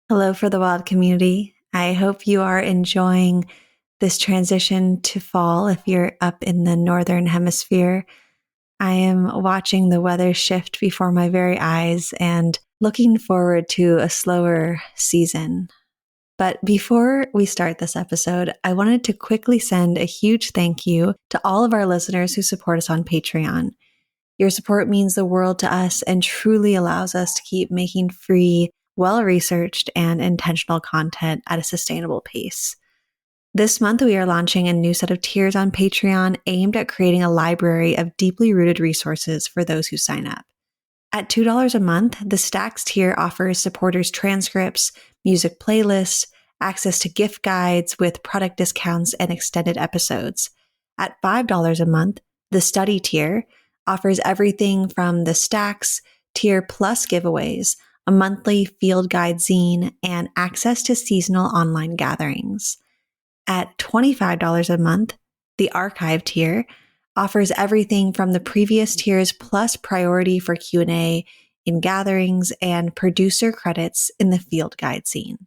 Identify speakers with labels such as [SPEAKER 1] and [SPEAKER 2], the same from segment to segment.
[SPEAKER 1] Hello for the wild community. I hope you are enjoying this transition to fall if you're up in the northern hemisphere. I am watching the weather shift before my very eyes and looking forward to a slower season. But before we start this episode, I wanted to quickly send a huge thank you to all of our listeners who support us on Patreon. Your support means the world to us and truly allows us to keep making free, well-researched, and intentional content at a sustainable pace. This month, we are launching a new set of tiers on Patreon aimed at creating a library of deeply rooted resources for those who sign up. At $2 a month, the Stacks tier offers supporters transcripts, music playlists, access to gift guides with product discounts and extended episodes. At $5 a month, the Study tier offers everything from the Stacks tier plus giveaways, a monthly field guide zine, and access to seasonal online gatherings. At $25 a month, the Archive tier offers everything from the previous tiers plus priority for Q&A in gatherings and producer credits in the field guide zine.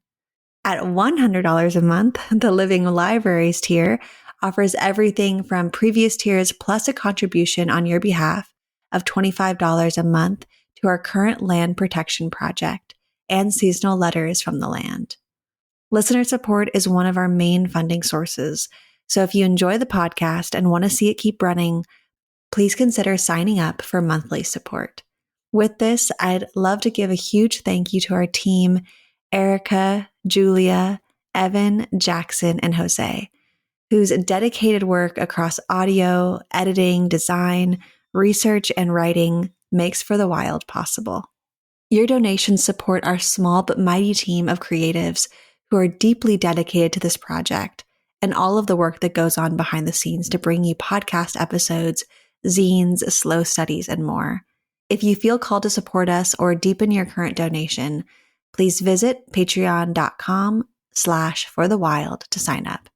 [SPEAKER 1] At $100 a month, the Living Libraries tier offers everything from previous tiers plus a contribution on your behalf of $25 a month to our current land protection project and seasonal letters from the land. Listener support is one of our main funding sources, so if you enjoy the podcast and want to see it keep running, please consider signing up for monthly support. With this, I'd love to give a huge thank you to our team, Erica, Julia, Evan, Jackson, and Jose, whose dedicated work across audio, editing, design, research, and writing makes For the Wild possible. Your donations support our small but mighty team of creatives who are deeply dedicated to this project and all of the work that goes on behind the scenes to bring you podcast episodes, zines, slow studies, and more. If you feel called to support us or deepen your current donation, please visit patreon.com/forthewild to sign up.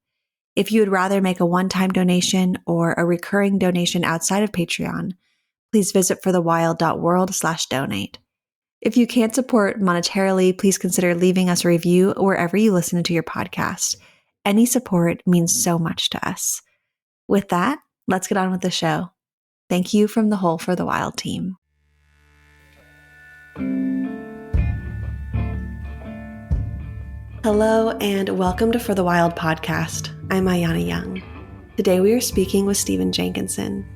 [SPEAKER 1] If you would rather make a one-time donation or a recurring donation outside of Patreon, please visit forthewild.world/donate. If you can't support monetarily, please consider leaving us a review wherever you listen to your podcast. Any support means so much to us. With that, let's get on with the show. Thank you from the whole For the Wild team. Hello and welcome to For the Wild podcast. I'm Ayana Young. Today we are speaking with Stephen Jenkinson.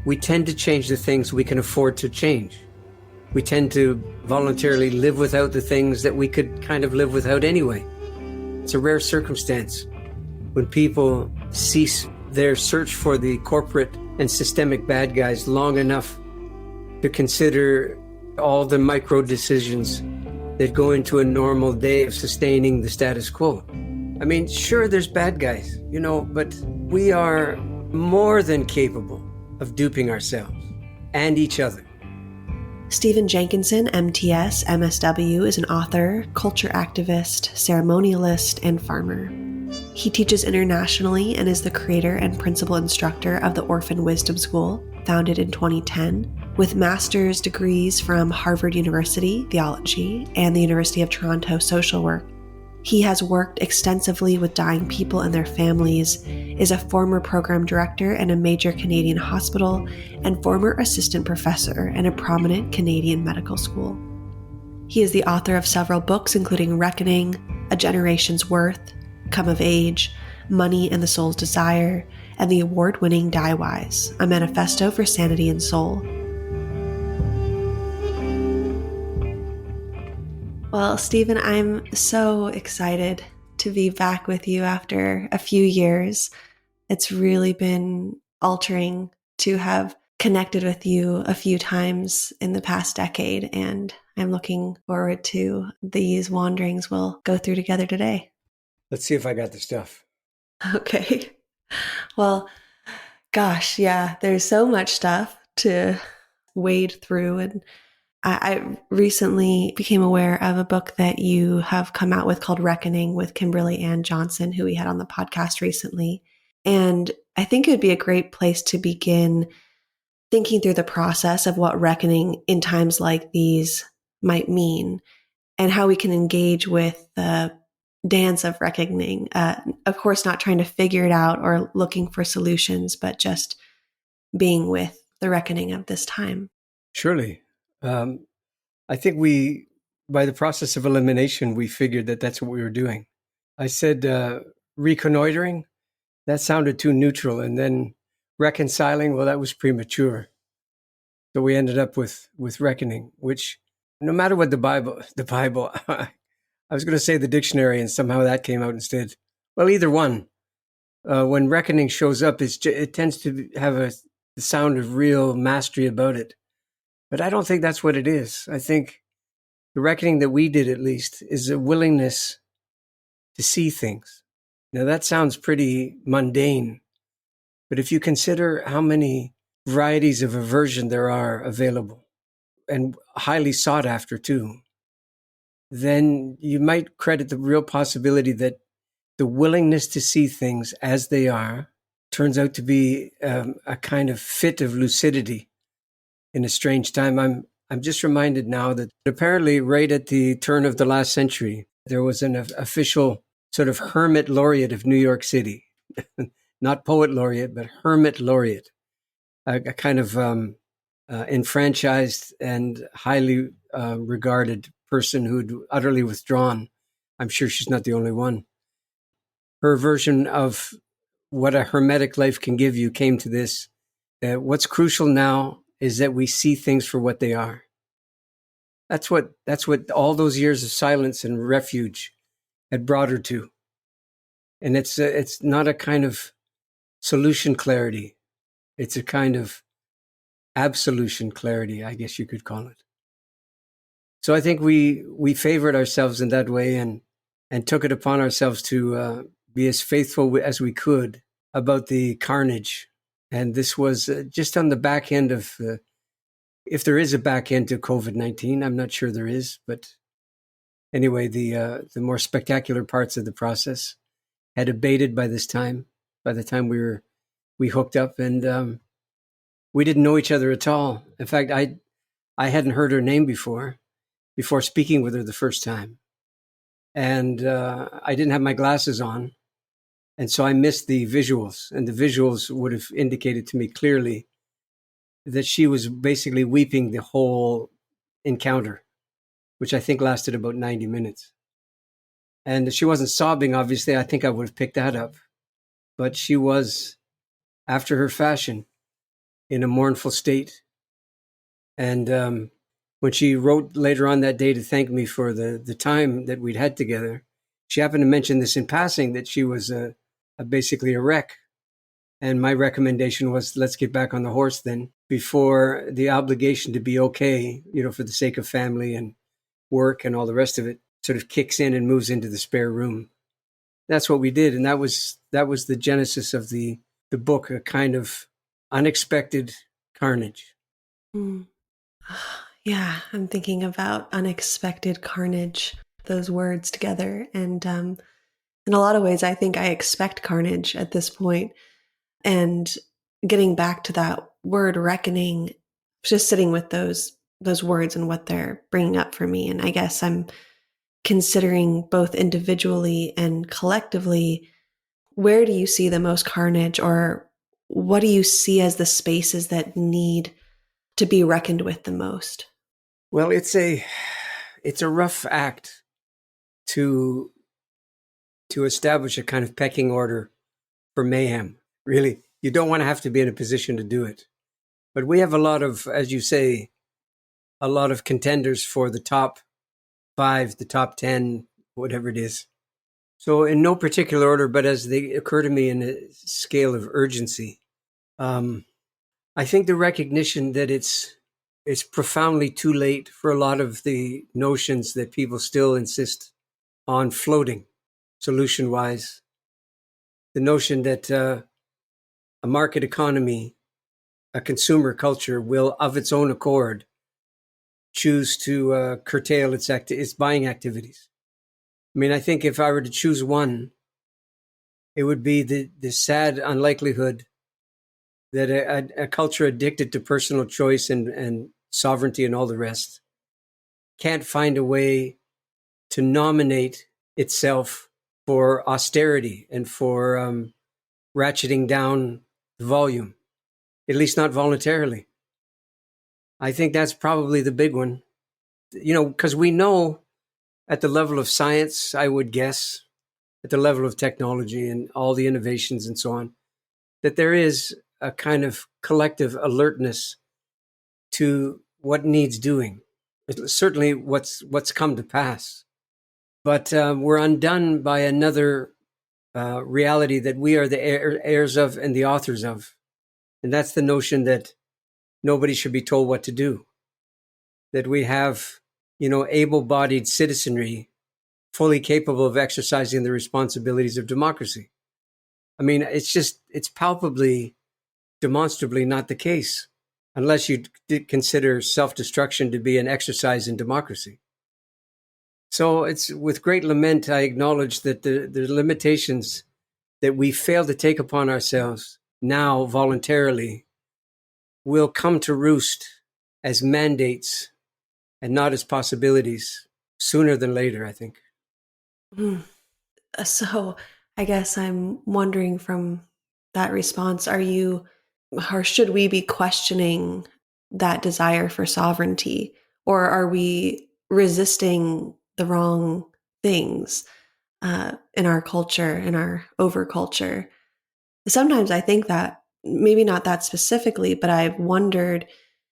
[SPEAKER 2] We tend to change the things we can afford to change. We tend to voluntarily live without the things that we could kind of live without anyway. It's a rare circumstance when people cease their search for the corporate and systemic bad guys long enough to consider all the micro decisions that go into a normal day of sustaining the status quo. I mean, sure, there's bad guys, but we are more than capable of duping ourselves and each other.
[SPEAKER 1] Stephen Jenkinson, MTS, MSW, is an author, culture activist, ceremonialist, and farmer. He teaches internationally and is the creator and principal instructor of the Orphan Wisdom School, founded in 2010, with master's degrees from Harvard University, Theology, and the University of Toronto, Social Work. He has worked extensively with dying people and their families, is a former program director in a major Canadian hospital, and former assistant professor in a prominent Canadian medical school. He is the author of several books, including Reckoning, A Generation's Worth, Come of Age, Money and the Soul's Desire, and the award-winning Die Wise, a manifesto for sanity and soul. Well, Stephen, I'm so excited to be back with you after a few years. It's really been altering to have connected with you a few times in the past decade, and I'm looking forward to these wanderings we'll go through together today.
[SPEAKER 2] Let's see if I got the stuff.
[SPEAKER 1] Okay. Well, gosh, yeah, there's so much stuff to wade through, and I recently became aware of a book that you have come out with called Reckoning with Kimberly Ann Johnson, who we had on the podcast recently. And I think it would be a great place to begin thinking through the process of what reckoning in times like these might mean. and how we can engage with the dance of reckoning. Of course, not trying to figure it out or looking for solutions, but just being with the reckoning of this time.
[SPEAKER 2] Surely. I think by the process of elimination, we figured that that's what we were doing. I said reconnoitering. That sounded too neutral. And then reconciling, well, that was premature. So we ended up with reckoning, which no matter what the Bible, I was going to say the dictionary, and somehow that came out instead. Well, either one. When reckoning shows up, it tends to have the sound of real mastery about it. But I don't think that's what it is. I think the reckoning that we did, at least, is a willingness to see things. Now, that sounds pretty mundane, but if you consider how many varieties of aversion there are available, and highly sought after too, then you might credit the real possibility that the willingness to see things as they are turns out to be a kind of fit of lucidity in a strange time. I'm just reminded now that apparently right at the turn of the last century, there was an official sort of hermit laureate of New York City, not poet laureate, but hermit laureate, a kind of enfranchised and highly regarded person who'd utterly withdrawn. I'm sure she's not the only one. Her version of what a hermetic life can give you came to this. What's crucial now is that we see things for what they are. That's what all those years of silence and refuge had brought her to. And it's not a kind of solution clarity. It's a kind of absolution clarity, I guess you could call it. So I think we favored ourselves in that way and took it upon ourselves to be as faithful as we could about the carnage. And this was just on the back end of, if there is a back end to COVID-19, I'm not sure there is, but anyway, the more spectacular parts of the process had abated by this time. By the time we hooked up, and we didn't know each other at all. In fact, I hadn't heard her name before speaking with her the first time, and I didn't have my glasses on. And so I missed the visuals, and the visuals would have indicated to me clearly that she was basically weeping the whole encounter, which I think lasted about 90 minutes. And she wasn't sobbing, obviously. I think I would have picked that up. But she was, after her fashion, in a mournful state. And when she wrote later on that day to thank me for the time that we'd had together, she happened to mention this in passing, that she was basically a wreck. And my recommendation was, let's get back on the horse then, before the obligation to be okay, for the sake of family and work and all the rest of it, sort of kicks in and moves into the spare room. That's what we did. And that was the genesis of the book, a kind of unexpected carnage.
[SPEAKER 1] Mm. Yeah, I'm thinking about unexpected carnage, those words together. And in a lot of ways, I think I expect carnage at this point. And getting back to that word reckoning, just sitting with those words and what they're bringing up for me. And I guess I'm considering both individually and collectively, where do you see the most carnage, or what do you see as the spaces that need to be reckoned with the most?
[SPEAKER 2] Well, it's a rough act to establish a kind of pecking order for mayhem. Really, you don't want to have to be in a position to do it. But we have a lot of, as you say, a lot of contenders for the top 5, the top 10, whatever it is. So in no particular order, but as they occur to me in a scale of urgency, I think the recognition that it's profoundly too late for a lot of the notions that people still insist on floating solution-wise. The notion that a market economy, a consumer culture will, of its own accord, choose to curtail its buying activities. I mean, I think if I were to choose one, it would be the sad unlikelihood that a culture addicted to personal choice and sovereignty and all the rest can't find a way to nominate itself for austerity and for ratcheting down the volume, at least not voluntarily. I think that's probably the big one, because we know at the level of science, I would guess, at the level of technology and all the innovations and so on, that there is a kind of collective alertness to what needs doing. It's certainly what's come to pass. But we're undone by another reality that we are the heirs of and the authors of. And that's the notion that nobody should be told what to do. That we have, able-bodied citizenry fully capable of exercising the responsibilities of democracy. I mean, it's palpably, demonstrably not the case, unless you consider self-destruction to be an exercise in democracy. So it's with great lament I acknowledge that the limitations that we fail to take upon ourselves now voluntarily will come to roost as mandates and not as possibilities sooner than later, I think.
[SPEAKER 1] So I guess I'm wondering from that response, or should we be questioning that desire for sovereignty? Or are we resisting the wrong things in our culture, in our overculture? Sometimes I think that, maybe not that specifically, but I've wondered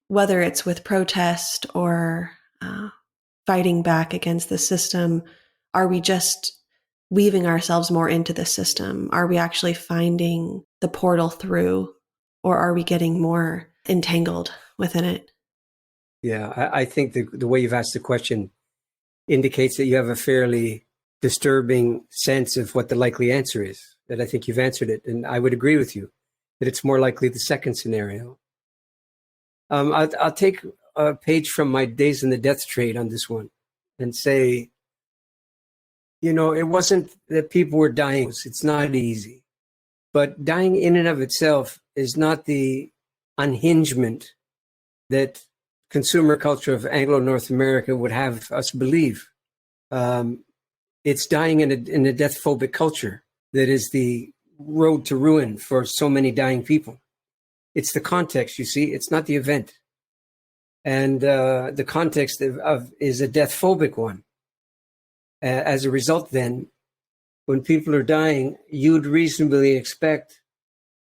[SPEAKER 1] whether it's with protest or fighting back against the system, are we just weaving ourselves more into the system? Are we actually finding the portal through, or are we getting more entangled within it?
[SPEAKER 2] Yeah, I think the way you've asked the question indicates that you have a fairly disturbing sense of what the likely answer is, that I think you've answered it. And I would agree with you that it's more likely the second scenario. I'll take a page from my Days in the Death Trade on this one and say, it wasn't that people were dying. It's not easy. But dying in and of itself is not the unhingement that consumer culture of Anglo-North America would have us believe. It's dying in a death-phobic culture that is the road to ruin for so many dying people. It's the context, you see. It's not the event. And the context is a death-phobic one. As a result, then, when people are dying, you'd reasonably expect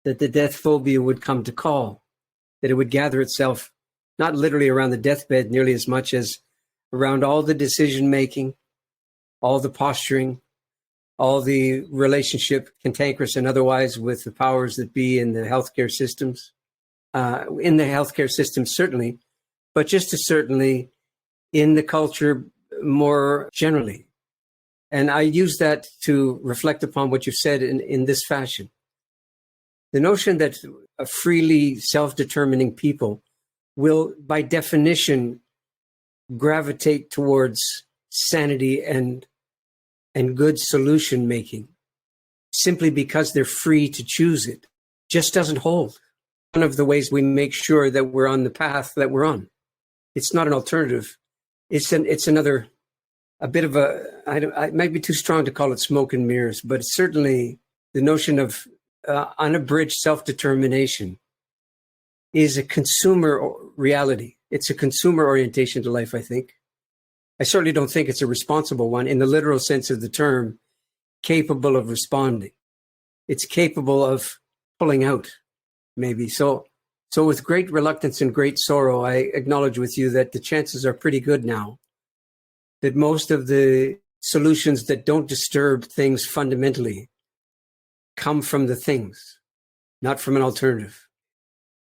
[SPEAKER 2] that the death phobia would come to call, that it would gather itself not literally around the deathbed nearly as much as around all the decision-making, all the posturing, all the relationship, cantankerous and otherwise, with the powers that be in the healthcare systems. In the healthcare system, certainly, but just as certainly in the culture more generally. And I use that to reflect upon what you've said in this fashion. The notion that a freely self-determining people will, by definition, gravitate towards sanity and good solution making simply because they're free to choose it just doesn't hold. One of the ways we make sure that we're on the path that we're on. It's not an alternative. It's another, a bit of it might be too strong to call it smoke and mirrors, but certainly the notion of unabridged self-determination is a consumer reality. It's a consumer orientation to life, I think. I certainly don't think it's a responsible one in the literal sense of the term, capable of responding. It's capable of pulling out, maybe. So with great reluctance and great sorrow, I acknowledge with you that the chances are pretty good now that most of the solutions that don't disturb things fundamentally come from the things, not from an alternative.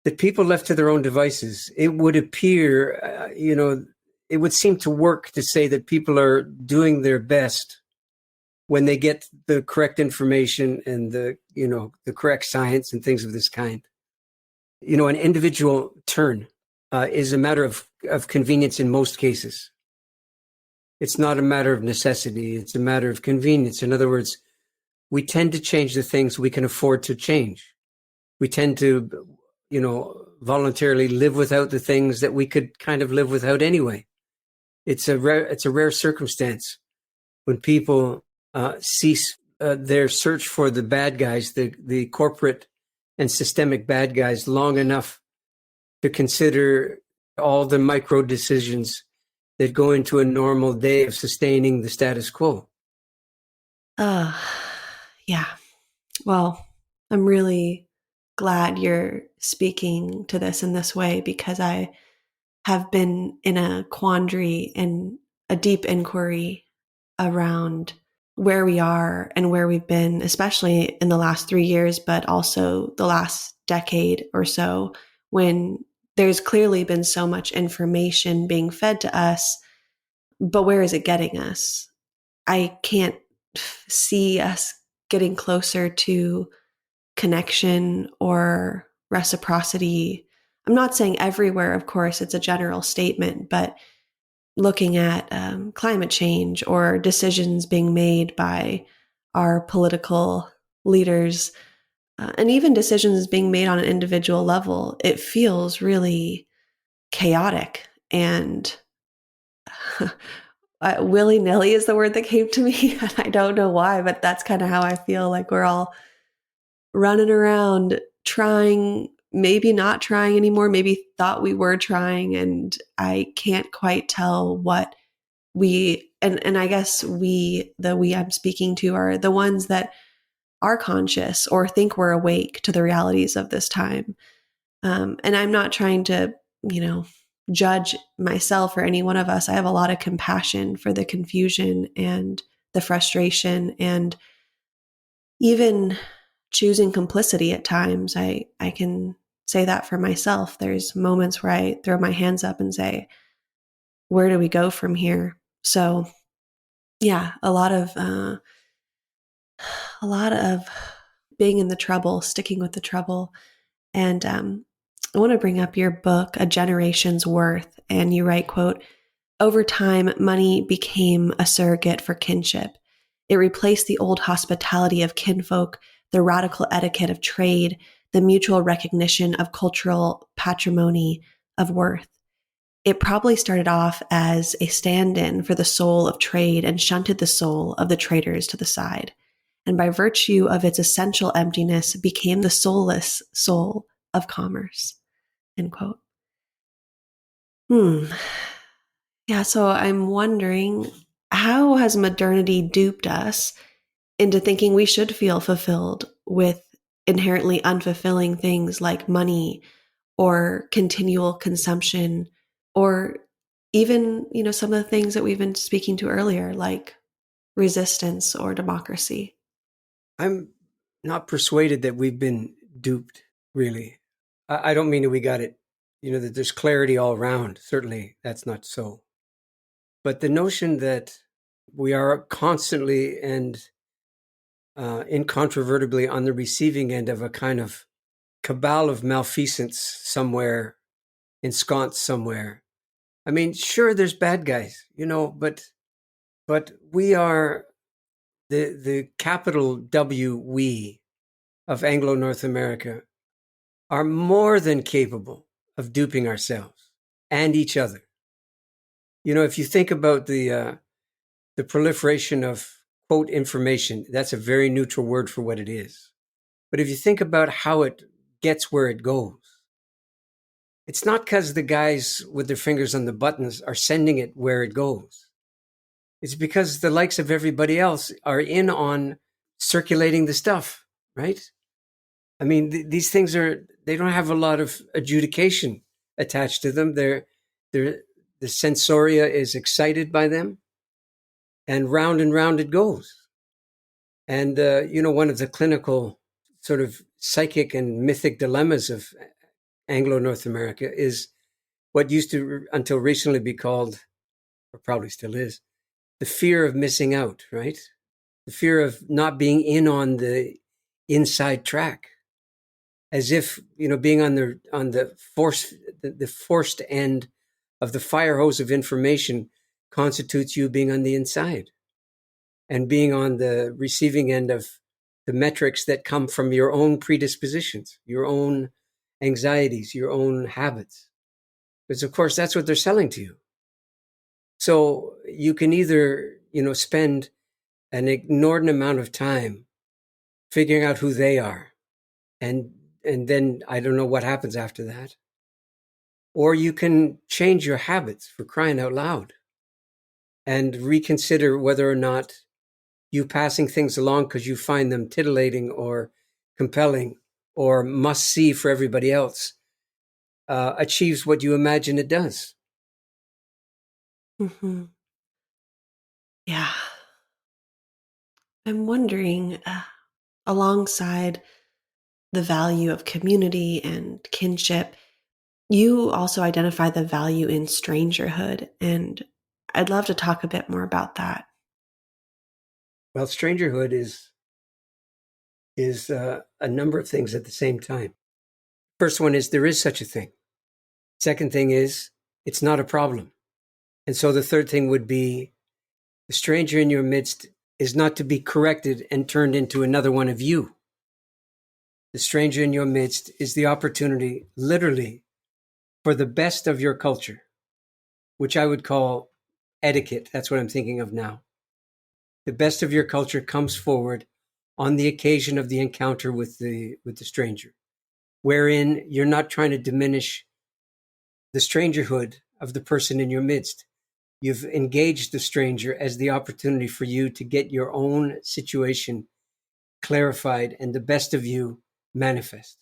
[SPEAKER 2] That people left to their own devices, it would appear, it would seem to work to say that people are doing their best when they get the correct information and the correct science and things of this kind. An individual turn is a matter of convenience in most cases. It's not a matter of necessity. It's a matter of convenience. In other words, we tend to change the things we can afford to change. We tend to, voluntarily live without the things that we could kind of live without anyway. It's a rare circumstance when people cease their search for the bad guys, the corporate and systemic bad guys, long enough to consider all the micro decisions that go into a normal day of sustaining the status quo.
[SPEAKER 1] Yeah. Well, I'm really glad you're speaking to this in this way, because I have been in a quandary and a deep inquiry around where we are and where we've been, especially in the last 3 years, but also the last decade or so, when there's clearly been so much information being fed to us, but where is it getting us? I can't see us getting closer to connection or reciprocity. I'm not saying everywhere, of course, it's a general statement, but looking at climate change or decisions being made by our political leaders, and even decisions being made on an individual level, it feels really chaotic and willy-nilly is the word that came to me. And I don't know why, but that's kind of how I feel. Like we're all running around trying, maybe not trying anymore, maybe thought we were trying, and I can't quite tell what we, and I guess the we I'm speaking to are the ones that are conscious or think we're awake to the realities of this time. And I'm not trying to, judge myself or any one of us. I have a lot of compassion for the confusion and the frustration, and even choosing complicity at times. I can say that for myself. There's moments where I throw my hands up and say, where do we go from here? So yeah, a lot of being in the trouble, sticking with the trouble. And I want to bring up your book, A Generation's Worth. And you write, quote, over time, money became a surrogate for kinship. It replaced the old hospitality of kinfolk, the radical etiquette of trade, the mutual recognition of cultural patrimony of worth. It probably started off as a stand-in for the soul of trade and shunted the soul of the traders to the side, and by virtue of its essential emptiness became the soulless soul of commerce, end quote. Yeah, so I'm wondering, how has modernity duped us into thinking we should feel fulfilled with inherently unfulfilling things like money or continual consumption, or even, some of the things that we've been speaking to earlier, like resistance or democracy?
[SPEAKER 2] I'm not persuaded that we've been duped, really. I don't mean that we got it, that there's clarity all around. Certainly, that's not so. But the notion that we are constantly and incontrovertibly on the receiving end of a kind of cabal of malfeasance somewhere, ensconced somewhere. I mean, sure, there's bad guys, but we are the capital W, we of Anglo North America are more than capable of duping ourselves and each other. If you think about the proliferation of quote information, that's a very neutral word for what it is. But if you think about how it gets where it goes, it's not because the guys with their fingers on the buttons are sending it where it goes. It's because the likes of everybody else are in on circulating the stuff, right? I mean, these things they don't have a lot of adjudication attached to them. The sensoria is excited by them, and round it goes. And, one of the clinical sort of psychic and mythic dilemmas of Anglo-North America is what used to, until recently, be called, or probably still is, the fear of missing out, right? The fear of not being in on the inside track, as if being on the forced end of the fire hose of information constitutes you being on the inside, and being on the receiving end of the metrics that come from your own predispositions, your own anxieties, your own habits. Because of course that's what they're selling to you. So you can either, spend an inordinate amount of time figuring out who they are. And then I don't know what happens after that. Or you can change your habits, for crying out loud, and reconsider whether or not you passing things along because you find them titillating or compelling or must see for everybody else achieves what you imagine it does.
[SPEAKER 1] Mm-hmm. Yeah. I'm wondering, alongside the value of community and kinship, you also identify the value in strangerhood. And I'd love to talk a bit more about that.
[SPEAKER 2] Well, strangerhood is a number of things at the same time. First one is there is such a thing. Second thing is it's not a problem. And so the third thing would be the stranger in your midst is not to be corrected and turned into another one of you. The stranger in your midst is the opportunity, literally, for the best of your culture, which I would call etiquette. That's what I'm thinking of now. The best of your culture comes forward on the occasion of the encounter with the stranger, wherein you're not trying to diminish the strangerhood of the person in your midst. You've engaged the stranger as the opportunity for you to get your own situation clarified and the best of you manifest.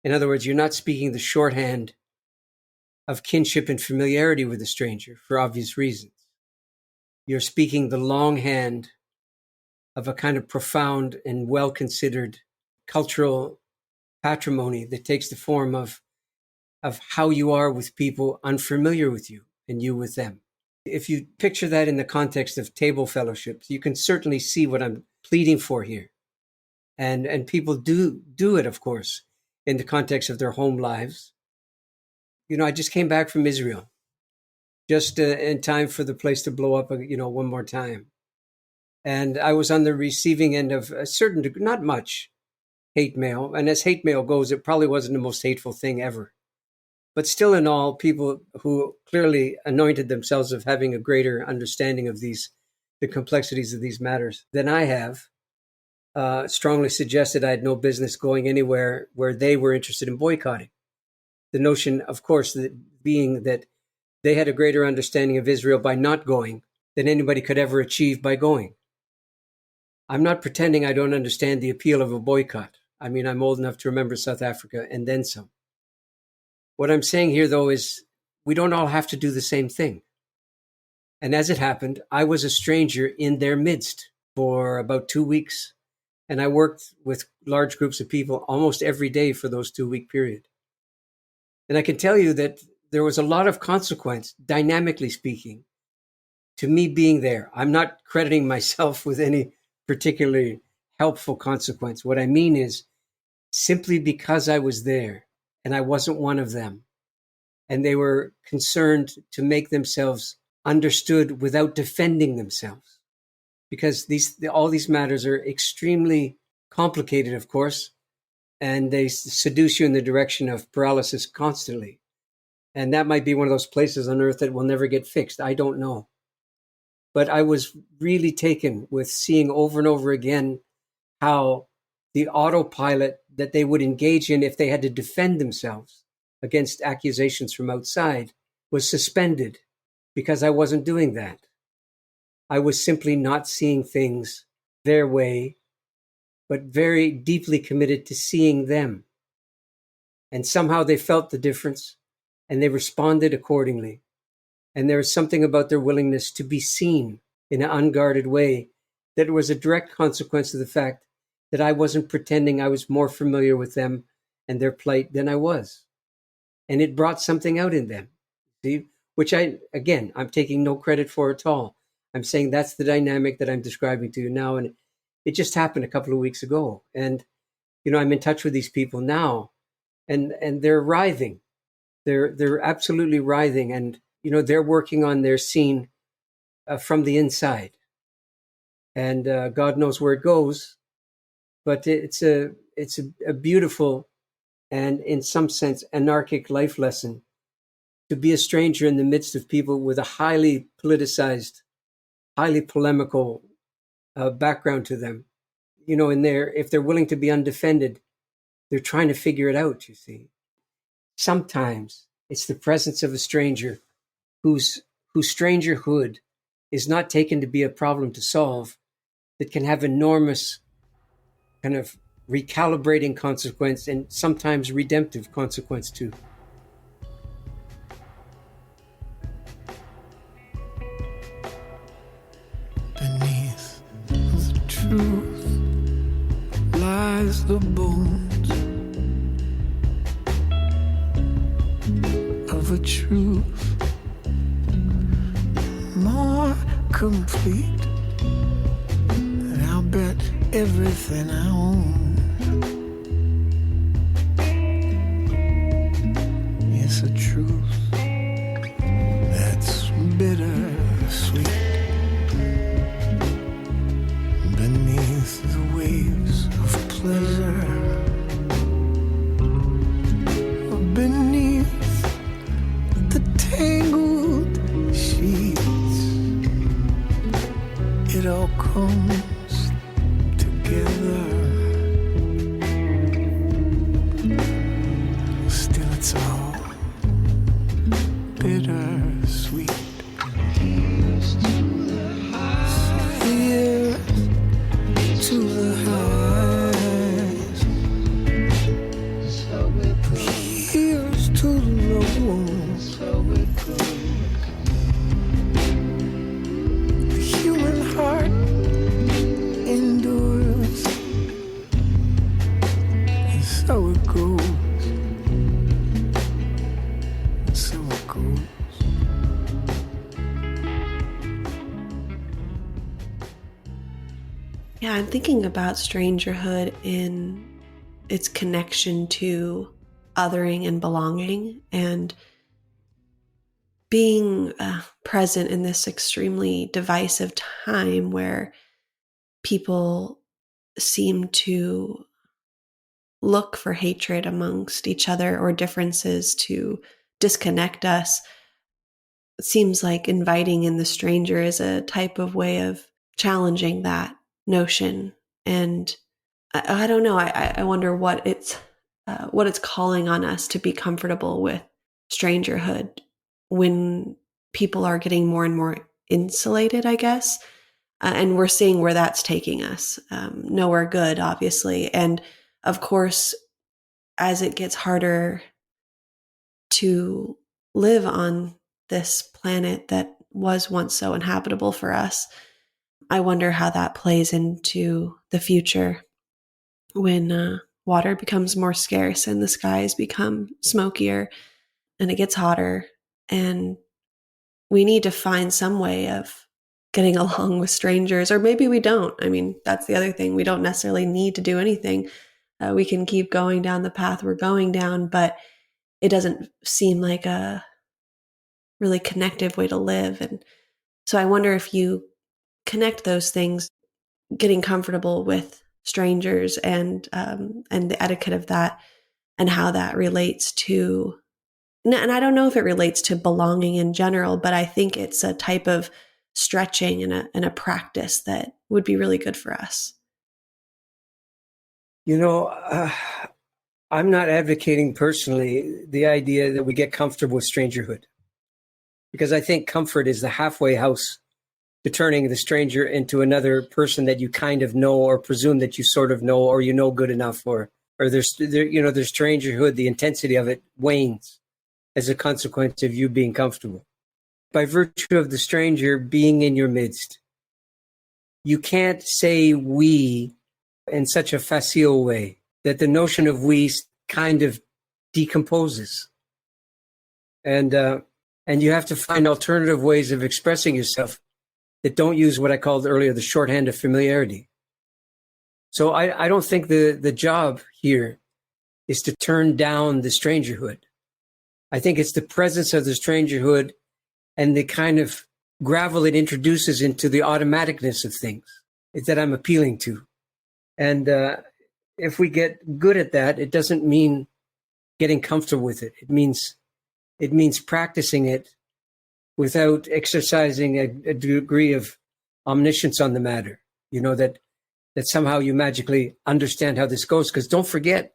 [SPEAKER 2] In other words, you're not speaking the shorthand of kinship and familiarity with a stranger for obvious reasons. You're speaking the longhand of a kind of profound and well-considered cultural patrimony that takes the form of how you are with people unfamiliar with you and you with them. If you picture that in the context of table fellowships, you can certainly see what I'm pleading for here. And people do it, of course, in the context of their home lives. You know, I just came back from Israel, just in time for the place to blow up, one more time. And I was on the receiving end of a certain degree, not much, hate mail. And as hate mail goes, it probably wasn't the most hateful thing ever. But still in all, people who clearly anointed themselves of having a greater understanding of the complexities of these matters than I have, strongly suggested I had no business going anywhere where they were interested in boycotting. The notion, of course, that being that they had a greater understanding of Israel by not going than anybody could ever achieve by going. I'm not pretending I don't understand the appeal of a boycott. I mean, I'm old enough to remember South Africa and then some. What I'm saying here, though, is we don't all have to do the same thing. And as it happened, I was a stranger in their midst for about 2 weeks. And I worked with large groups of people almost every day for those 2-week period. And I can tell you that there was a lot of consequence, dynamically speaking, to me being there. I'm not crediting myself with any particularly helpful consequence. What I mean is simply because I was there and I wasn't one of them, and they were concerned to make themselves understood without defending themselves. Because all these matters are extremely complicated, of course, and they seduce you in the direction of paralysis constantly. And that might be one of those places on earth that will never get fixed. I don't know. But I was really taken with seeing over and over again how the autopilot that they would engage in if they had to defend themselves against accusations from outside was suspended because I wasn't doing that. I was simply not seeing things their way, but very deeply committed to seeing them. And somehow they felt the difference and they responded accordingly. And there was something about their willingness to be seen in an unguarded way that was a direct consequence of the fact that I wasn't pretending I was more familiar with them and their plight than I was. And it brought something out in them, see, which I'm taking no credit for at all. I'm saying that's the dynamic that I'm describing to you now. And it just happened a couple of weeks ago. And, I'm in touch with these people now and they're writhing. They're absolutely writhing. And, they're working on their scene from the inside. And God knows where it goes. But it's a beautiful and in some sense anarchic life lesson to be a stranger in the midst of people with a highly politicized, highly polemical background to them. You know, if they're willing to be undefended, they're trying to figure it out, you see. Sometimes it's the presence of a stranger whose strangerhood is not taken to be a problem to solve, that can have enormous kind of recalibrating consequence and sometimes redemptive consequence too.
[SPEAKER 3] Beneath the truth lies the bones of a truth more complete than I'll bet everything I own. It's a truth that's bittersweet. Beneath the waves of pleasure, beneath the tangled sheets, it all comes together. Still it's all bittersweet. To the highs, here's to the lows. The human heart endures, and so it goes, and so it goes.
[SPEAKER 1] Yeah, I'm thinking about strangerhood in its connection to othering and belonging, and being present in this extremely divisive time where people seem to look for hatred amongst each other or differences to disconnect us. It seems like inviting in the stranger is a type of way of challenging that notion. And I don't know. I wonder what it's calling on us to be comfortable with strangerhood when people are getting more and more insulated, I guess. And we're seeing where that's taking us. Nowhere good, obviously. And of course, as it gets harder to live on this planet that was once so inhabitable for us, I wonder how that plays into the future when water becomes more scarce and the skies become smokier and it gets hotter. And we need to find some way of getting along with strangers, or maybe we don't. I mean, that's the other thing. We don't necessarily need to do anything. We can keep going down the path we're going down, but it doesn't seem like a really connective way to live. And so I wonder if you connect those things, getting comfortable with strangers and the etiquette of that, and how that relates to, and I don't know if it relates to belonging in general, but I think it's a type of stretching and a practice that would be really good for us.
[SPEAKER 2] You know, I'm not advocating personally the idea that we get comfortable with strangerhood, because I think comfort is the halfway house to turning the stranger into another person that you kind of know, or presume that you sort of know, or you know good enough, or there's strangerhood, the intensity of it wanes as a consequence of you being comfortable. By virtue of the stranger being in your midst, you can't say we in such a facile way that the notion of we kind of decomposes. And you have to find alternative ways of expressing yourself that don't use what I called earlier the shorthand of familiarity. So I don't think the job here is to turn down the strangerhood. I think it's the presence of the strangerhood and the kind of gravel it introduces into the automaticness of things that I'm appealing to. And if we get good at that, it doesn't mean getting comfortable with it. It means practicing it without exercising a degree of omniscience on the matter. that somehow you magically understand how this goes. Because don't forget,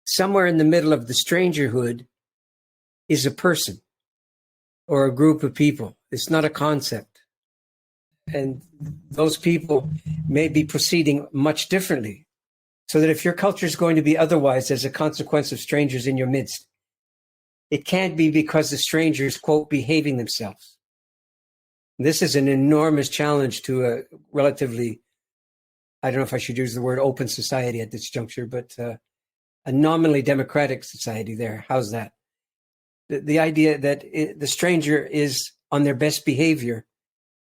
[SPEAKER 2] somewhere in the middle of the strangerhood is a person or a group of people. It's not a concept. And those people may be proceeding much differently. So that if your culture is going to be otherwise as a consequence of strangers in your midst, it can't be because the strangers, quote, behaving themselves. This is an enormous challenge to a relatively, I don't know if I should use the word open society at this juncture, but a nominally democratic society there. How's that? The idea that the stranger is on their best behavior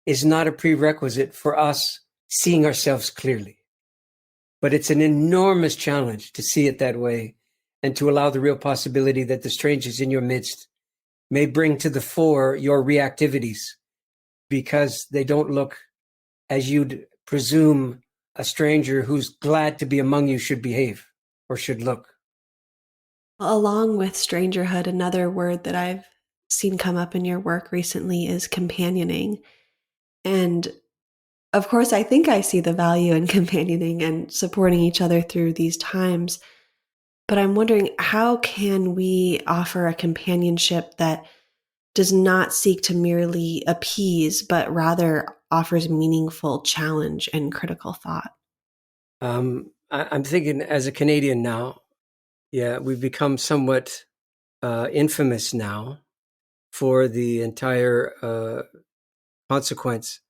[SPEAKER 2] is not a prerequisite for us seeing ourselves clearly. But it's an enormous challenge to see it that way and to allow the real possibility that the strangers in your midst may bring to the fore your reactivities because they don't look as you'd presume a stranger who's glad to be among you should behave or should look.
[SPEAKER 1] Along with strangerhood, another word that I've seen come up in your work recently is companioning. And of course, I think I see the value in companioning and supporting each other through these times. But I'm wondering, how can we offer a companionship that does not seek to merely appease, but rather offers meaningful challenge and critical thought?
[SPEAKER 2] I'm thinking as a Canadian now, yeah, we've become somewhat infamous now for the entire consequence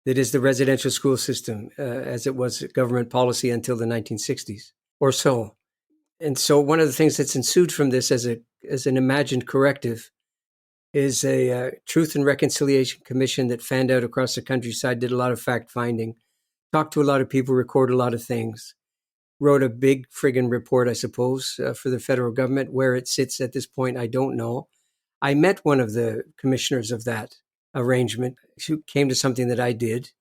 [SPEAKER 2] that is the residential school system, as it was government policy until the 1960s or so. And so one of the things that's ensued from this as an imagined corrective is a Truth and Reconciliation Commission that fanned out across the countryside, did a lot of fact-finding, talked to a lot of people, recorded a lot of things, wrote a big friggin' report, I suppose, for the federal government. Where it sits at this point, I don't know. I met one of the commissioners of that arrangement who came to something that I did,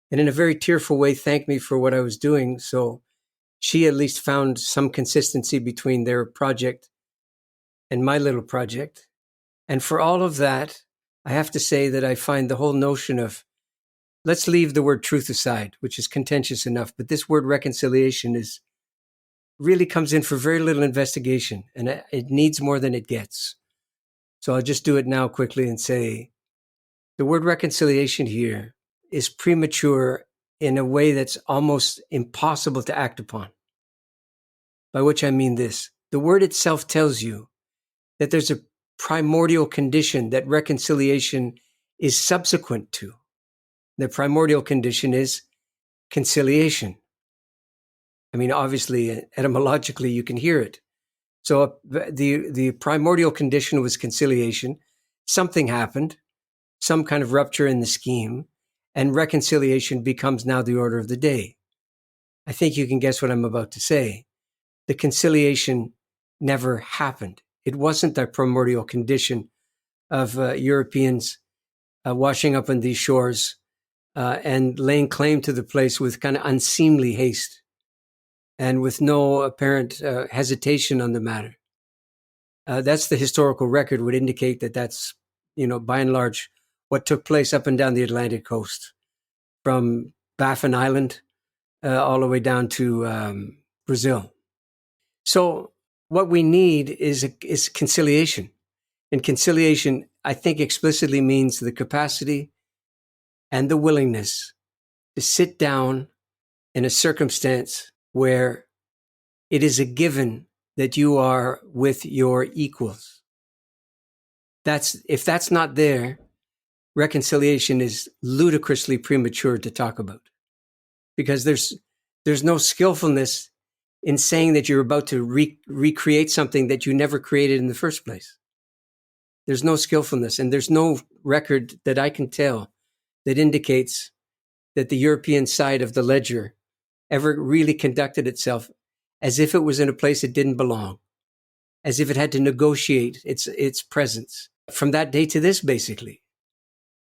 [SPEAKER 2] and in a very tearful way thanked me for what I was doing. So she at least found some consistency between their project and my little project. And for all of that, I have to say that I find the whole notion of, let's leave the word truth aside, which is contentious enough, but this word reconciliation really comes in for very little investigation, and it needs more than it gets. So I'll just do it now quickly and say, the word reconciliation here is premature in a way that's almost impossible to act upon. By which I mean this: the word itself tells you that there's a primordial condition that reconciliation is subsequent to. The primordial condition is conciliation. I mean, obviously, etymologically, you can hear it. So the primordial condition was conciliation. Something happened, some kind of rupture in the scheme, and reconciliation becomes now the order of the day. I think you can guess what I'm about to say. The conciliation never happened. It wasn't the primordial condition of Europeans washing up on these shores and laying claim to the place with kind of unseemly haste and with no apparent hesitation on the matter. That's the historical record would indicate that that's, by and large, what took place up and down the Atlantic coast, from Baffin Island all the way down to Brazil. So what we need is conciliation. And conciliation, I think, explicitly means the capacity and the willingness to sit down in a circumstance where it is a given that you are with your equals. If that's not there, reconciliation is ludicrously premature to talk about, because there's no skillfulness in saying that you're about to recreate something that you never created in the first place. There's no skillfulness, and there's no record that I can tell that indicates that the European side of the ledger ever really conducted itself as if it was in a place it didn't belong, as if it had to negotiate its presence from that day to this, basically.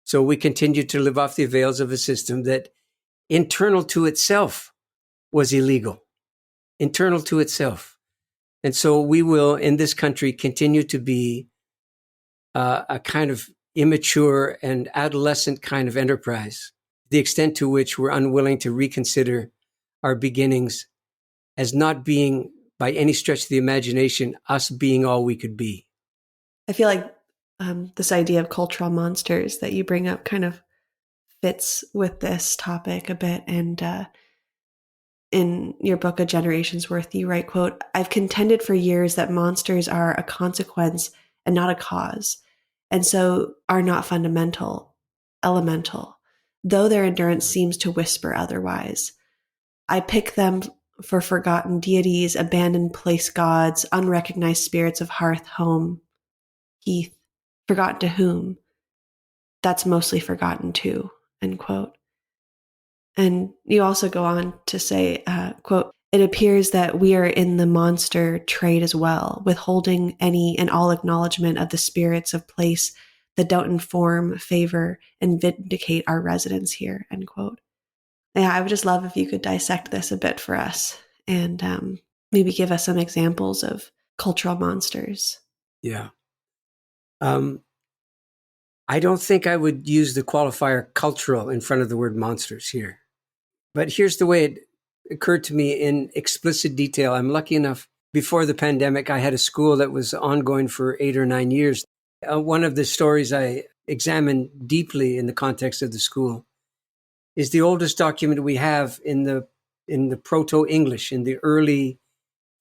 [SPEAKER 2] So we continue to live off the avails of a system that internal to itself was illegal, internal to itself. And so we will, in this country, continue to be a kind of immature and adolescent kind of enterprise the extent to which we're unwilling to reconsider our beginnings as not being, by any stretch of the imagination, us being all we could be.
[SPEAKER 1] I feel like this idea of cultural monsters that you bring up kind of fits with this topic a bit. And in your book, A Generation's Worth, you write, quote, "I've contended for years that monsters are a consequence and not a cause, and so are not fundamental, elemental, though their endurance seems to whisper otherwise. I pick them for forgotten deities, abandoned place gods, unrecognized spirits of hearth, home, heath, forgotten to whom. That's mostly forgotten too," end quote. And you also go on to say, quote, "It appears that we are in the monster trade as well, withholding any and all acknowledgement of the spirits of place that don't inform, favor, and vindicate our residence here," end quote. Yeah, I would just love if you could dissect this a bit for us and maybe give us some examples of cultural monsters.
[SPEAKER 2] Yeah. I don't think I would use the qualifier cultural in front of the word monsters here. But here's the way it occurred to me in explicit detail. I'm lucky enough, before the pandemic, I had a school that was ongoing for 8 or 9 years. One of the stories I examined deeply in the context of the school is the oldest document we have in the Proto-English, in the early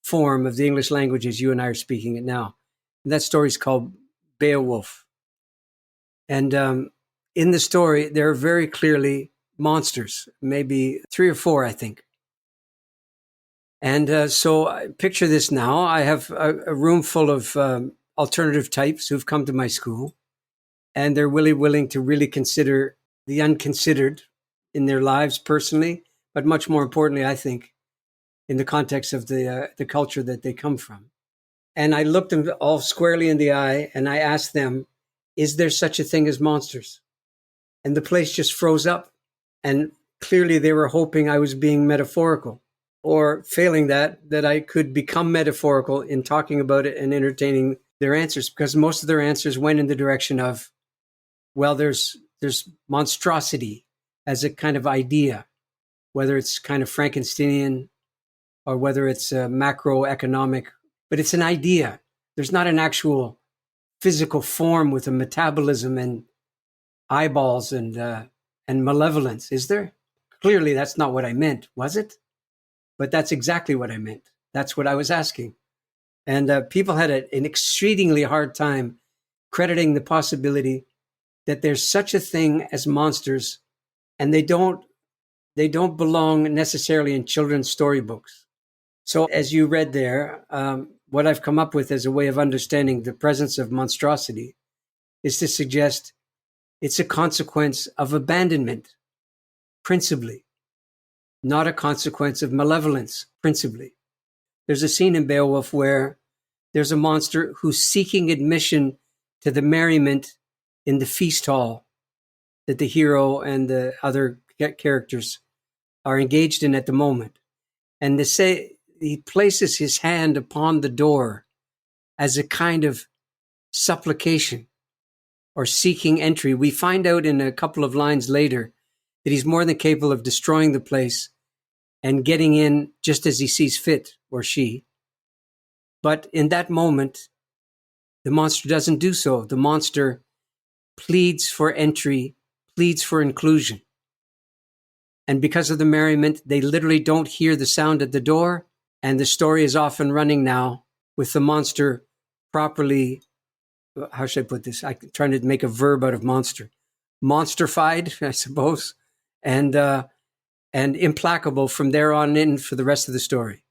[SPEAKER 2] form of the English language as you and I are speaking it now. And that story is called Beowulf. And in the story, there are very clearly monsters, maybe 3 or 4, I think. And so I picture this now. I have a room full of alternative types who've come to my school, and they're willing to really consider the unconsidered in their lives personally, but much more importantly, I think, in the context of the culture that they come from. And I looked them all squarely in the eye, and I asked them, is there such a thing as monsters? And the place just froze up. And clearly they were hoping I was being metaphorical, or failing that I could become metaphorical in talking about it and entertaining their answers, because most of their answers went in the direction of, well, there's monstrosity as a kind of idea, whether it's kind of Frankensteinian or whether it's macroeconomic, but it's an idea. There's not an actual physical form with a metabolism and eyeballs and malevolence, is there? Clearly, that's not what I meant, was it? But that's exactly what I meant. That's what I was asking. And people had an exceedingly hard time crediting the possibility that there's such a thing as monsters, and they don't belong necessarily in children's storybooks. So as you read there, what I've come up with as a way of understanding the presence of monstrosity is to suggest it's a consequence of abandonment, principally, not a consequence of malevolence, principally. There's a scene in Beowulf where there's a monster who's seeking admission to the merriment in the feast hall that the hero and the other characters are engaged in at the moment. And they say he places his hand upon the door as a kind of supplication or seeking entry. We find out in a couple of lines later that he's more than capable of destroying the place and getting in just as he sees fit, or she. But in that moment, the monster doesn't do so. The monster pleads for entry, pleads for inclusion. And because of the merriment, they literally don't hear the sound at the door. And the story is often running now with the monster properly, how should I put this? I'm trying to make a verb out of monster. Monsterfied, I suppose, and implacable from there on in for the rest of the story.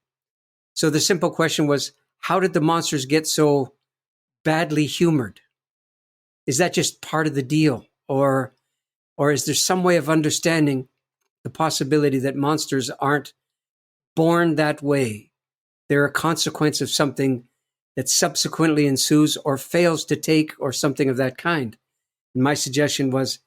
[SPEAKER 2] So the simple question was, how did the monsters get so badly humored? Is that just part of the deal? Or is there some way of understanding the possibility that monsters aren't born that way? They're a consequence of something that subsequently ensues or fails to take, or something of that kind. And my suggestion was,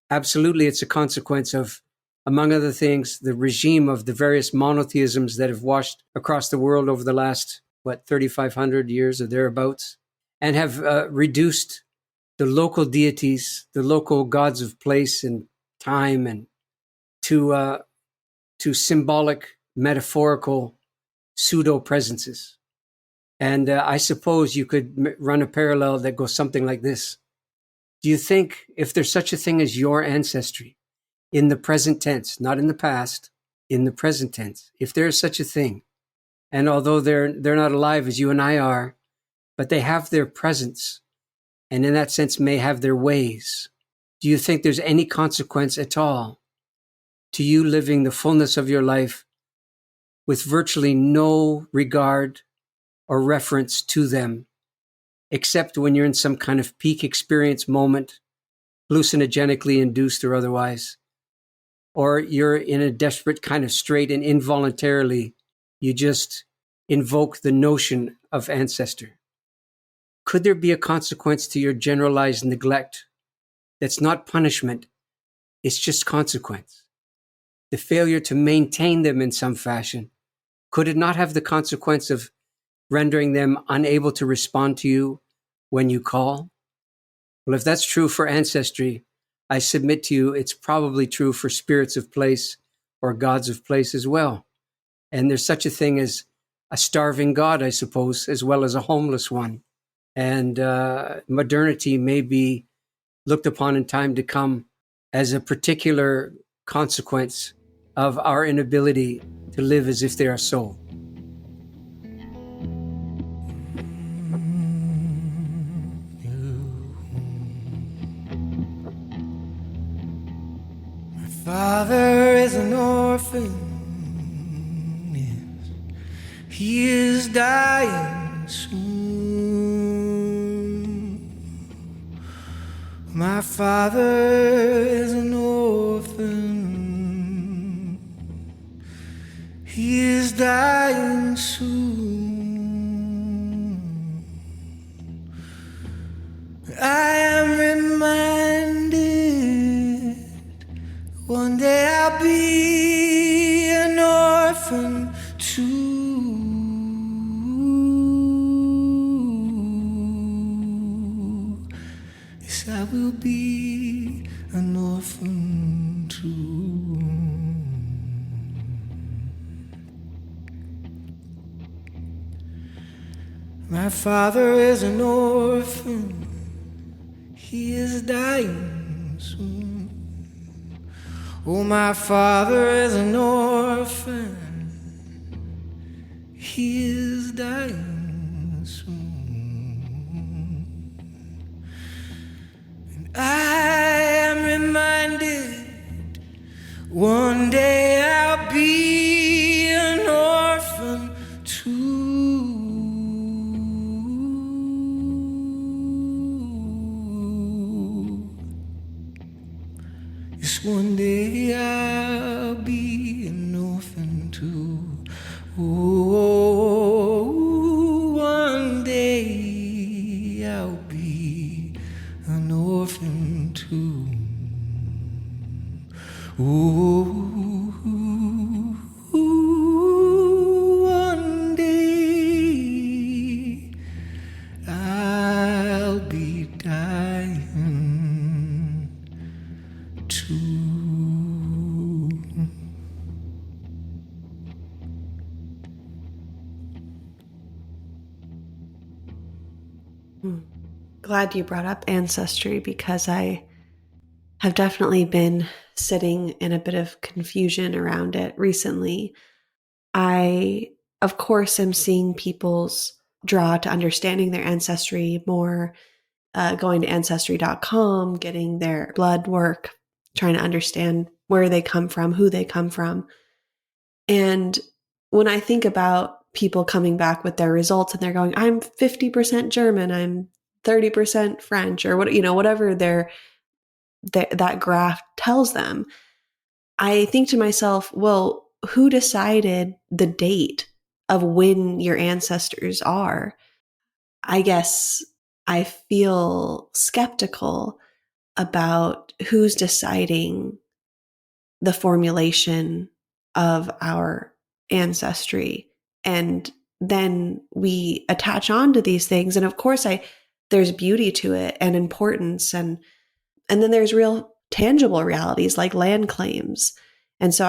[SPEAKER 2] absolutely, it's a consequence of, among other things, the regime of the various monotheisms that have washed across the world over the last, 3,500 years or thereabouts, and have reduced the local deities, the local gods of place and time and to symbolic, metaphorical pseudo-presences. And I suppose you could run a parallel that goes something like this. Do you think if there's such a thing as your ancestry in the present tense, not in the past, in the present tense, if there is such a thing, and although they're not alive as you and I are, but they have their presence, and in that sense may have their ways, do you think there's any consequence at all to you living the fullness of your life with virtually no regard or reference to them, except when you're in some kind of peak experience moment, hallucinogenically induced or otherwise, or you're in a desperate kind of strait and involuntarily you just invoke the notion of ancestor? Could there be a consequence to your generalized neglect that's not punishment, it's just consequence? The failure to maintain them in some fashion, could it not have the consequence of rendering them unable to respond to you when you call? Well, if that's true for ancestry, I submit to you it's probably true for spirits of place or gods of place as well. And there's such a thing as a starving God, I suppose, as well as a homeless one. And modernity may be looked upon in time to come as a particular consequence of our inability to live as if they are so.
[SPEAKER 3] My father is an orphan. Yes, he is dying soon. My father is an orphan. He is dying soon. I am reminded one day I'll be an orphan too. Yes, I will be an orphan too. My father is an orphan. He is dying soon. Oh, my father is an orphan. He is dying soon. And I am reminded one day I'll be an orphan too. Yes, one day I'll be an orphan too. Oh, one day I'll be an orphan too. One day I'll be dying too.
[SPEAKER 1] Glad you brought up ancestry, because I have definitely been sitting in a bit of confusion around it recently. I, of course, am seeing people's draw to understanding their ancestry more, going to ancestry.com, getting their blood work, trying to understand where they come from, who they come from. And when I think about people coming back with their results and they're going, I'm 50% German, I'm 30% French, or whatever that graph tells them, I think to myself, well, who decided the date of when your ancestors are? I guess I feel skeptical about who's deciding the formulation of our ancestry. And then we attach on to these things. And of course, there's beauty to it and importance. And then there's real tangible realities like land claims And so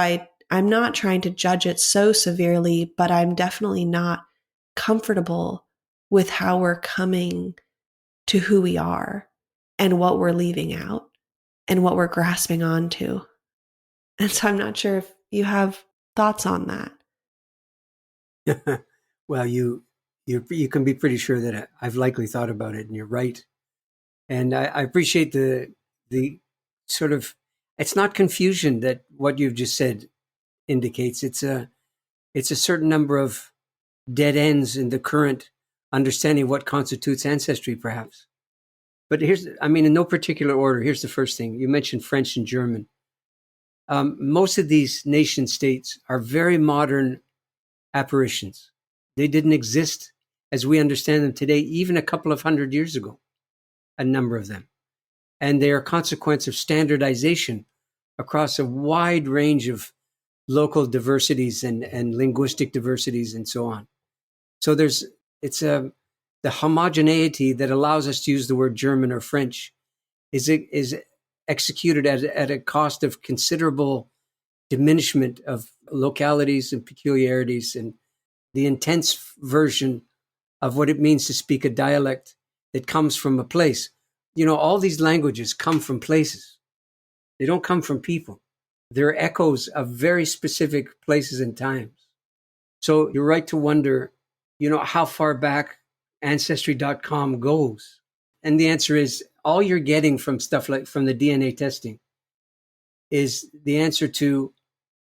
[SPEAKER 1] I'm not trying to judge it so severely, but I'm definitely not comfortable with how we're coming to who we are and what we're leaving out and what we're grasping onto. And so I'm not sure if you have thoughts on that.
[SPEAKER 2] Well, you can be pretty sure that I've likely thought about it, and you're right. And I appreciate the sort of, it's not confusion that what you've just said indicates. It's a certain number of dead ends in the current understanding of what constitutes ancestry, perhaps. But in no particular order, here's the first thing. You mentioned French and German. Most of these nation states are very modern apparitions. They didn't exist as we understand them today, even a couple of hundred years ago, a number of them. And they are a consequence of standardization across a wide range of local diversities and linguistic diversities and so on. So the homogeneity that allows us to use the word German or French is executed at a cost of considerable diminishment of localities and peculiarities, and the intense version of what it means to speak a dialect that comes from a place. All these languages come from places. They don't come from people. They're echoes of very specific places and times. So you're right to wonder, how far back Ancestry.com goes. And the answer is, all you're getting from stuff like from the DNA testing is the answer to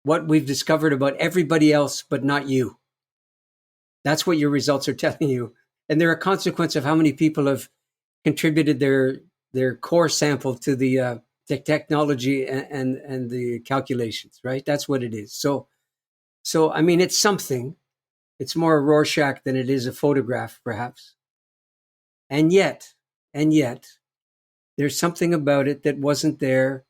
[SPEAKER 2] what we've discovered about everybody else, but not you. That's what your results are telling you. And they're a consequence of how many people have contributed their core sample to the technology and the calculations, right? That's what it is. So it's something. It's more a Rorschach than it is a photograph, perhaps. And yet, there's something about it that wasn't there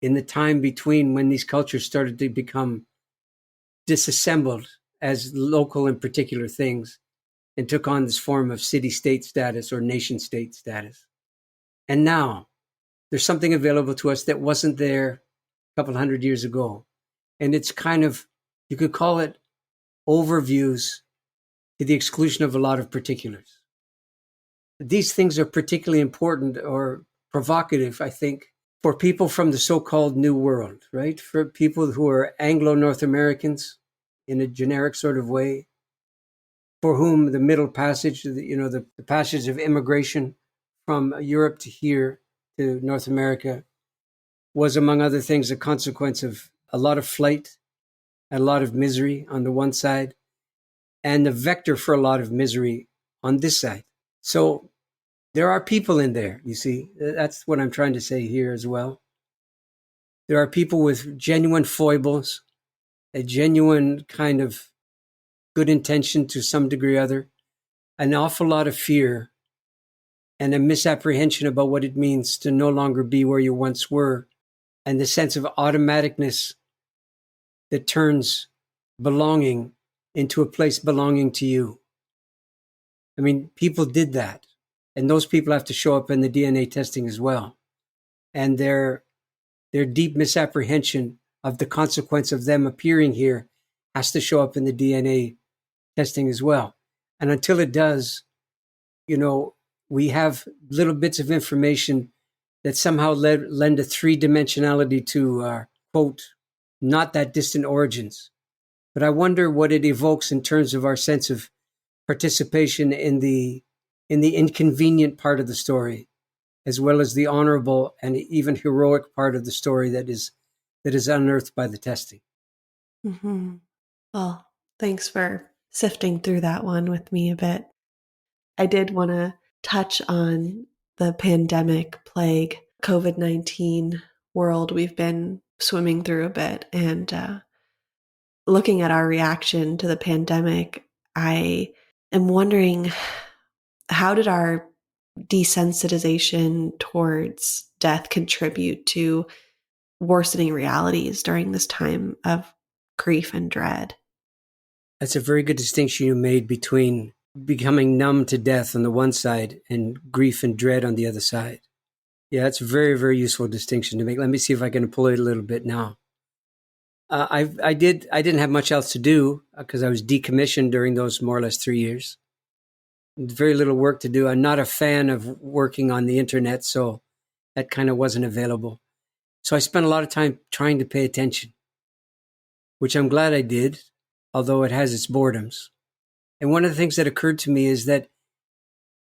[SPEAKER 2] in the time between when these cultures started to become disassembled as local and particular things and took on this form of city-state status or nation-state status. And now there's something available to us that wasn't there a couple hundred years ago. And it's kind of, you could call it overviews to the exclusion of a lot of particulars. These things are particularly important or provocative, I think, for people from the so-called New World, right? For people who are Anglo-North Americans in a generic sort of way, for whom the Middle Passage, the passage of immigration from Europe to here to North America was, among other things, a consequence of a lot of flight, a lot of misery on the one side, and the vector for a lot of misery on this side. So there are people in there, you see. That's what I'm trying to say here as well. There are people with genuine foibles, a genuine kind of good intention to some degree or other, an awful lot of fear, and a misapprehension about what it means to no longer be where you once were, and the sense of automaticness that turns belonging into a place belonging to you. I mean, people did that, and those people have to show up in the DNA testing as well. And their deep misapprehension of the consequence of them appearing here has to show up in the DNA testing as well. And until it does, we have little bits of information that somehow lend a three-dimensionality to, quote, not that distant origins. But I wonder what it evokes in terms of our sense of participation in the inconvenient part of the story, as well as the honorable and even heroic part of the story that is unearthed by the testing.
[SPEAKER 1] Mm-hmm. Well, thanks for sifting through that one with me a bit. I did want to touch on the pandemic plague, COVID-19 world we've been swimming through a bit. And looking at our reaction to the pandemic, I am wondering, how did our desensitization towards death contribute to worsening realities during this time of grief and dread?
[SPEAKER 2] That's a very good distinction you made between becoming numb to death on the one side and grief and dread on the other side. Yeah, that's a very, very useful distinction to make. Let me see if I can pull it a little bit now. I didn't have much else to do because I was decommissioned during those more or less 3 years. Very little work to do. I'm not a fan of working on the internet, so that kind of wasn't available. So I spent a lot of time trying to pay attention, which I'm glad I did, although it has its boredoms. And one of the things that occurred to me is that,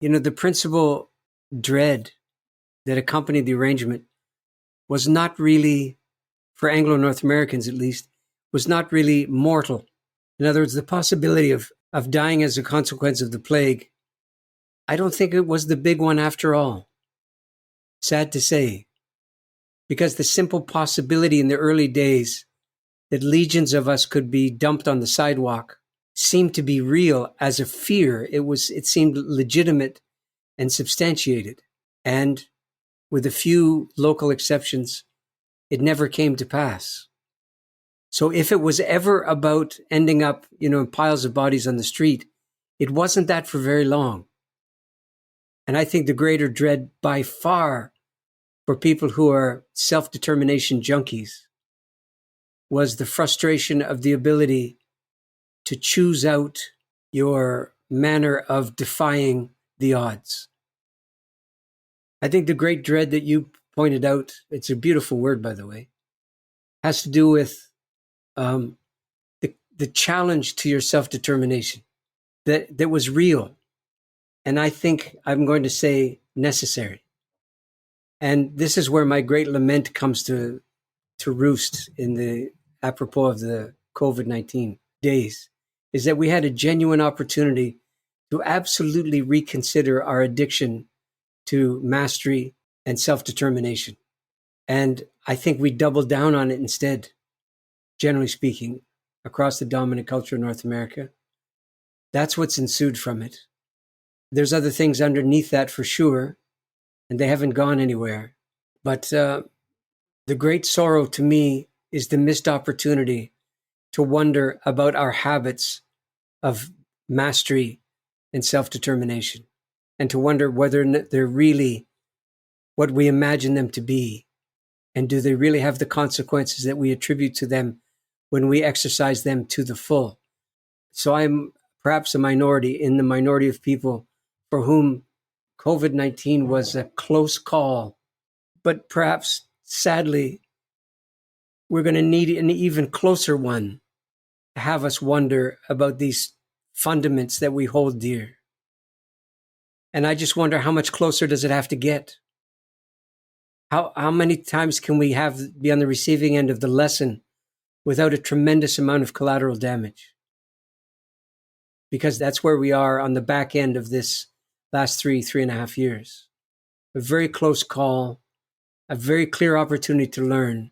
[SPEAKER 2] the principal dread that accompanied the arrangement was not really, for Anglo-North Americans at least, was not really mortal. In other words, the possibility of dying as a consequence of the plague, I don't think it was the big one after all. Sad to say. Because the simple possibility in the early days that legions of us could be dumped on the sidewalk seemed to be real as a fear. It seemed legitimate and substantiated. And with a few local exceptions, it never came to pass. So if it was ever about ending up, in piles of bodies on the street, it wasn't that for very long. And I think the greater dread by far for people who are self-determination junkies was the frustration of the ability to choose out your manner of defying the odds. I think the great dread that you pointed out, it's a beautiful word, by the way, has to do with the challenge to your self-determination that was real. And I think I'm going to say necessary. And this is where my great lament comes to roost in the apropos of the COVID-19 days, is that we had a genuine opportunity to absolutely reconsider our addiction to mastery and self-determination. And I think we doubled down on it instead, generally speaking, across the dominant culture of North America. That's what's ensued from it. There's other things underneath that for sure, and they haven't gone anywhere. But the great sorrow to me is the missed opportunity to wonder about our habits of mastery and self-determination, and to wonder whether they're really what we imagine them to be, and do they really have the consequences that we attribute to them when we exercise them to the full. So I'm perhaps a minority in the minority of people for whom COVID-19 was a close call, but perhaps sadly, we're going to need an even closer one to have us wonder about these fundaments that we hold dear. And I just wonder, how much closer does it have to get? How many times can we be on the receiving end of the lesson without a tremendous amount of collateral damage? Because that's where we are on the back end of this last 3.5 years. A very close call, a very clear opportunity to learn,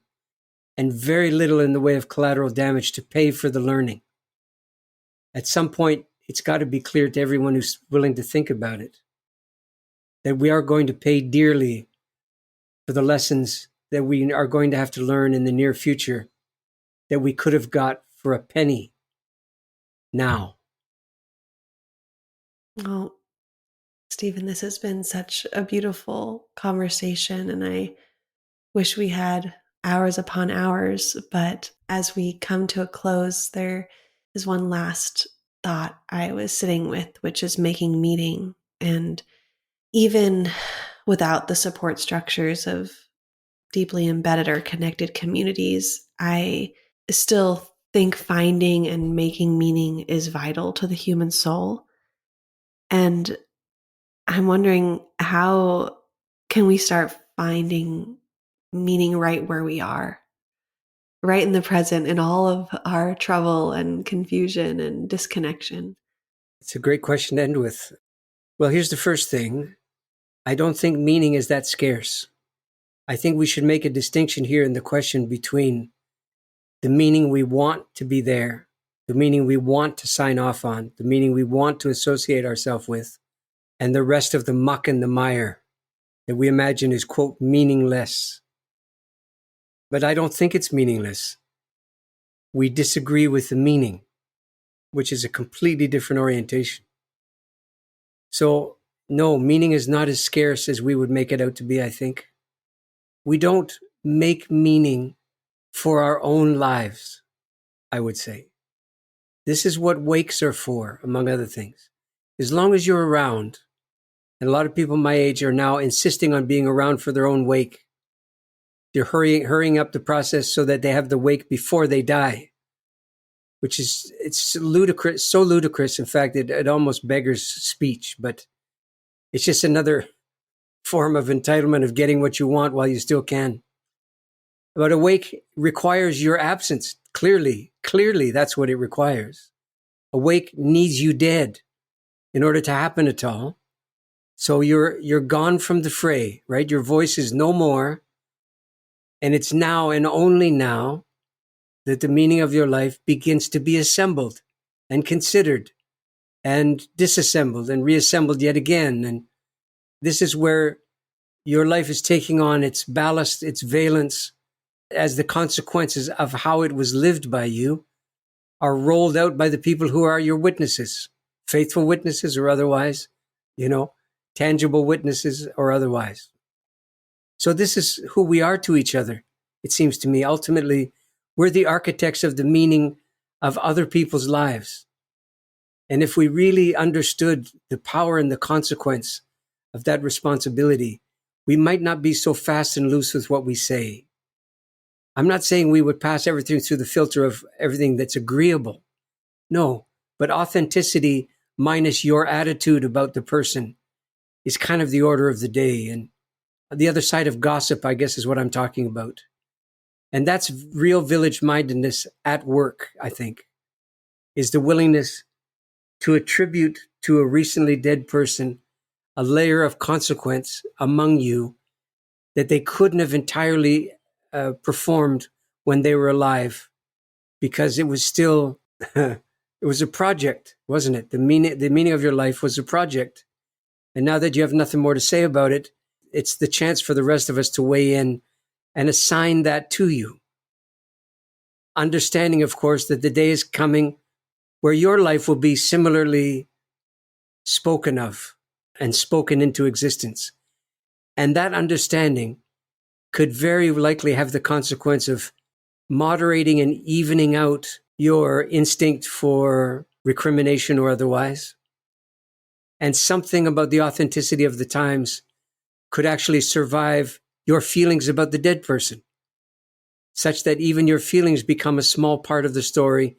[SPEAKER 2] and very little in the way of collateral damage to pay for the learning. At some point, it's got to be clear to everyone who's willing to think about it that we are going to pay dearly for the lessons that we are going to have to learn in the near future that we could have got for a penny now.
[SPEAKER 1] Well, Stephen, this has been such a beautiful conversation, and I wish we had hours upon hours. But as we come to a close, there is one last thought I was sitting with, which is making meaning. And even without the support structures of deeply embedded or connected communities, I still think finding and making meaning is vital to the human soul. And I'm wondering, how can we start finding meaning right where we are, right in the present, in all of our trouble and confusion and disconnection?
[SPEAKER 2] It's a great question to end with. Well, here's the first thing. I don't think meaning is that scarce. I think we should make a distinction here in the question between the meaning we want to be there, the meaning we want to sign off on, the meaning we want to associate ourselves with, and the rest of the muck and the mire that we imagine is, quote, meaningless. But I don't think it's meaningless. We disagree with the meaning, which is a completely different orientation. So, no, meaning is not as scarce as we would make it out to be, I think. We don't make meaning for our own lives. I would say. This is what wakes are for, among other things. As long as you're around, and a lot of people my age are now insisting on being around for their own wake. They're hurrying up the process so that they have the wake before they die, which is, it's ludicrous, so ludicrous. In fact, it almost beggars speech, but it's just another form of entitlement of getting what you want while you still can. But a wake requires your absence. Clearly, that's what it requires. A wake needs you dead in order to happen at all. So you're gone from the fray, right? Your voice is no more. And it's now and only now that the meaning of your life begins to be assembled and considered and disassembled and reassembled yet again. And this is where your life is taking on its ballast, its valence, as the consequences of how it was lived by you are rolled out by the people who are your witnesses, faithful witnesses or otherwise, tangible witnesses or otherwise. So this is who we are to each other, it seems to me. Ultimately, we're the architects of the meaning of other people's lives. And if we really understood the power and the consequence of that responsibility, we might not be so fast and loose with what we say. I'm not saying we would pass everything through the filter of everything that's agreeable. No, but authenticity minus your attitude about the person is kind of the order of the day. And the other side of gossip, I guess, is what I'm talking about. And that's real village-mindedness at work, I think, is the willingness to attribute to a recently dead person a layer of consequence among you that they couldn't have entirely performed when they were alive, because it was still, it was a project, wasn't it? The meaning of your life was a project. And now that you have nothing more to say about it, it's the chance for the rest of us to weigh in and assign that to you. Understanding, of course, that the day is coming where your life will be similarly spoken of and spoken into existence. And that understanding could very likely have the consequence of moderating and evening out your instinct for recrimination or otherwise. And something about the authenticity of the times could actually survive your feelings about the dead person, such that even your feelings become a small part of the story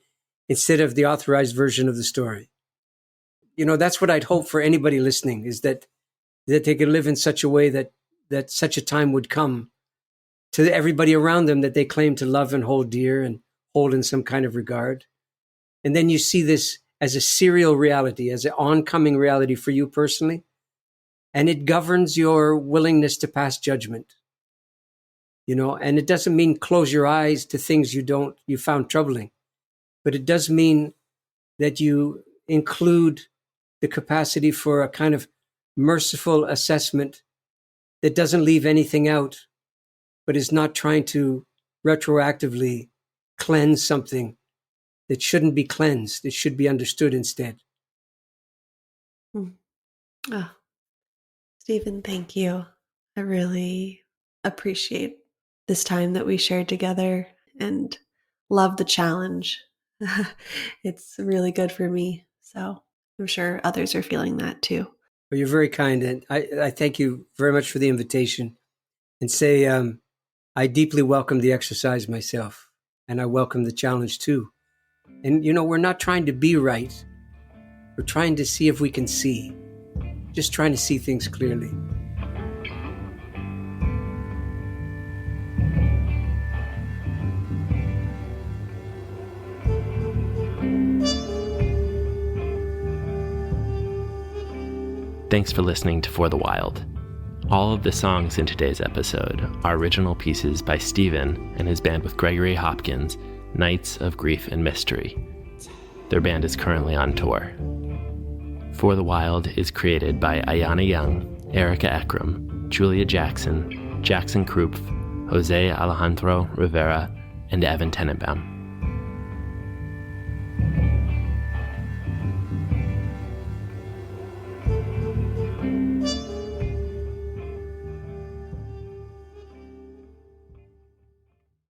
[SPEAKER 2] instead of the authorized version of the story. That's what I'd hope for anybody listening, is that they could live in such a way that such a time would come to everybody around them that they claim to love and hold dear and hold in some kind of regard. And then you see this as a serial reality, as an oncoming reality for you personally. And it governs your willingness to pass judgment. And it doesn't mean close your eyes to things you found troubling, but it does mean that you include the capacity for a kind of merciful assessment that doesn't leave anything out, but is not trying to retroactively cleanse something that shouldn't be cleansed. It should be understood instead.
[SPEAKER 1] Oh, Stephen, thank you. I really appreciate this time that we shared together and love the challenge. It's really good for me. So I'm sure others are feeling that too.
[SPEAKER 2] Well, you're very kind. And I thank you very much for the invitation, and say I deeply welcome the exercise myself, and I welcome the challenge too. And, we're not trying to be right. We're trying to see if we can see. Just trying to see things clearly.
[SPEAKER 4] Thanks for listening to For the Wild. All of the songs in today's episode are original pieces by Stephen and his band with Gregory Hoskins, Knights of Grief and Mystery. Their band is currently on tour. For the Wild is created by Ayana Young, Erica Ekram, Julia Jackson, Jackson Krupp, Jose Alejandro Rivera, and Evan Tenenbaum.